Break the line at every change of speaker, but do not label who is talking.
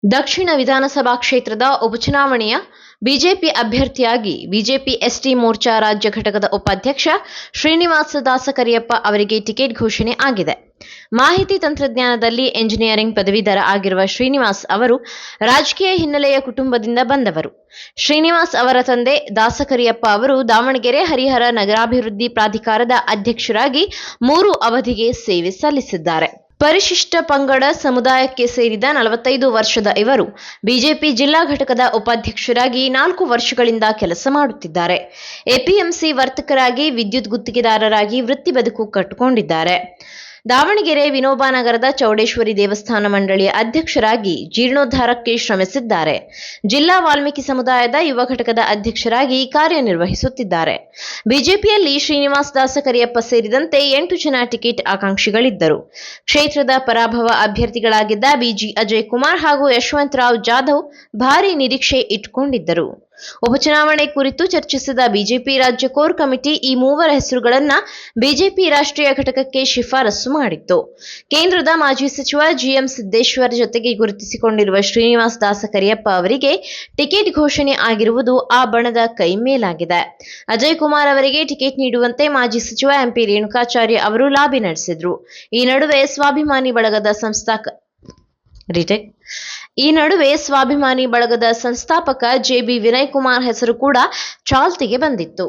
ದಕ್ಷಿಣ ವಿಧಾನಸಭಾ ಕ್ಷೇತ್ರದ ಉಪಚುನಾವಣೆಯ ಬಿಜೆಪಿ ಅಭ್ಯರ್ಥಿಯಾಗಿ ಬಿಜೆಪಿ ಎಸ್ಟಿ ಮೋರ್ಚಾ ರಾಜ್ಯ ಘಟಕದ ಉಪಾಧ್ಯಕ್ಷ ಶ್ರೀನಿವಾಸ ದಾಸಕರಿಯಪ್ಪ ಅವರಿಗೆ ಟಿಕೆಟ್ ಘೋಷಣೆ ಆಗಿದೆ. ಮಾಹಿತಿ ತಂತ್ರಜ್ಞಾನದಲ್ಲಿ ಎಂಜಿನಿಯರಿಂಗ್ ಪದವೀಧರ ಆಗಿರುವ ಶ್ರೀನಿವಾಸ್ ಅವರು ರಾಜಕೀಯ ಹಿನ್ನೆಲೆಯ ಕುಟುಂಬದಿಂದ ಬಂದವರು. ಶ್ರೀನಿವಾಸ್ ಅವರ ತಂದೆ ದಾಸಕರಿಯಪ್ಪ ಅವರು ದಾವಣಗೆರೆ ಹರಿಹರ ನಗರಾಭಿವೃದ್ಧಿ ಪ್ರಾಧಿಕಾರದ ಅಧ್ಯಕ್ಷರಾಗಿ 3 ಅವಧಿಗೆ ಸೇವೆ ಸಲ್ಲಿಸಿದ್ದಾರೆ. ಪರಿಶಿಷ್ಟ ಪಂಗಡ ಸಮುದಾಯಕ್ಕೆ ಸೇರಿದ 45 ವರ್ಷದ ಇವರು ಬಿಜೆಪಿ ಜಿಲ್ಲಾ ಘಟಕದ ಉಪಾಧ್ಯಕ್ಷರಾಗಿ 4 ವರ್ಷಗಳಿಂದ ಕೆಲಸ ಮಾಡುತ್ತಿದ್ದಾರೆ. ಎಪಿಎಂಸಿ ವರ್ತಕರಾಗಿ, ವಿದ್ಯುತ್ ಗುತ್ತಿಗೆದಾರರಾಗಿ ವೃತ್ತಿ ಬದುಕು ಕಟ್ಟಿಕೊಂಡಿದ್ದಾರೆ. ದಾವಣಗೆರೆ ವಿನೋಬನಗರದ ಚೌಡೇಶ್ವರಿ ದೇವಸ್ಥಾನ ಮಂಡಳಿಯ ಅಧ್ಯಕ್ಷರಾಗಿ ಜೀರ್ಣೋದ್ಧಾರಕ್ಕೆ ಶ್ರಮಿಸಿದ್ದಾರೆ. ಜಿಲ್ಲಾ ವಾಲ್ಮೀಕಿ ಸಮುದಾಯದ ಯುವ ಘಟಕದ ಅಧ್ಯಕ್ಷರಾಗಿ ಕಾರ್ಯನಿರ್ವಹಿಸುತ್ತಿದ್ದಾರೆ. ಬಿಜೆಪಿಯಲ್ಲಿ ಶ್ರೀನಿವಾಸ ದಾಸಕರಿಯಪ್ಪ ಸೇರಿದಂತೆ 8 ಜನ ಟಿಕೆಟ್ ಆಕಾಂಕ್ಷಿಗಳಿದ್ದರು. ಕ್ಷೇತ್ರದ ಪರಾಭವ ಅಭ್ಯರ್ಥಿಗಳಾಗಿದ್ದ ಬಿಜಿ ಅಜಯ್ ಕುಮಾರ್ ಹಾಗೂ ಯಶವಂತರಾವ್ ಜಾಧವ್ ಭಾರೀ ನಿರೀಕ್ಷೆ ಇಟ್ಟುಕೊಂಡಿದ್ದರು. ಉಪಚುನಾವಣೆ ಕುರಿತು ಚರ್ಚಿಸಿದ ಬಿಜೆಪಿ ರಾಜ್ಯ ಕೋರ್ ಕಮಿಟಿ ಈ 3 ಹೆಸರುಗಳನ್ನು ಬಿಜೆಪಿ ರಾಷ್ಟ್ರೀಯ ಘಟಕಕ್ಕೆ ಶಿಫಾರಸು ಮಾಡಿತ್ತು. ಕೇಂದ್ರದ ಮಾಜಿ ಸಚಿವ ಜಿಎಂ ಸಿದ್ದೇಶ್ವರ್ ಜೊತೆಗೆ ಗುರುತಿಸಿಕೊಂಡಿರುವ ಶ್ರೀನಿವಾಸ ದಾಸಕರಿಯಪ್ಪ ಅವರಿಗೆ ಟಿಕೆಟ್ ಘೋಷಣೆ ಆಗಿರುವುದು ಆ ಬಣದ ಕೈ ಮೇಲಾಗಿದೆ. ಅಜಯ್ ಕುಮಾರ್ ಅವರಿಗೆ ಟಿಕೆಟ್ ನೀಡುವಂತೆ ಮಾಜಿ ಸಚಿವ ಎಂಪಿ ರೇಣುಕಾಚಾರ್ಯ ಅವರು ಲಾಬಿ ನಡೆಸಿದ್ರು. ಈ ನಡುವೆ ಸ್ವಾಭಿಮಾನಿ ಬಳಗದ ಸಂಸ್ಥಾಪಕ ಜೆಬಿ ವಿನಯ್ ಕುಮಾರ್ ಹೆಸರು ಕೂಡ ಚಾಲ್ತಿಗೆ ಬಂದಿತ್ತು.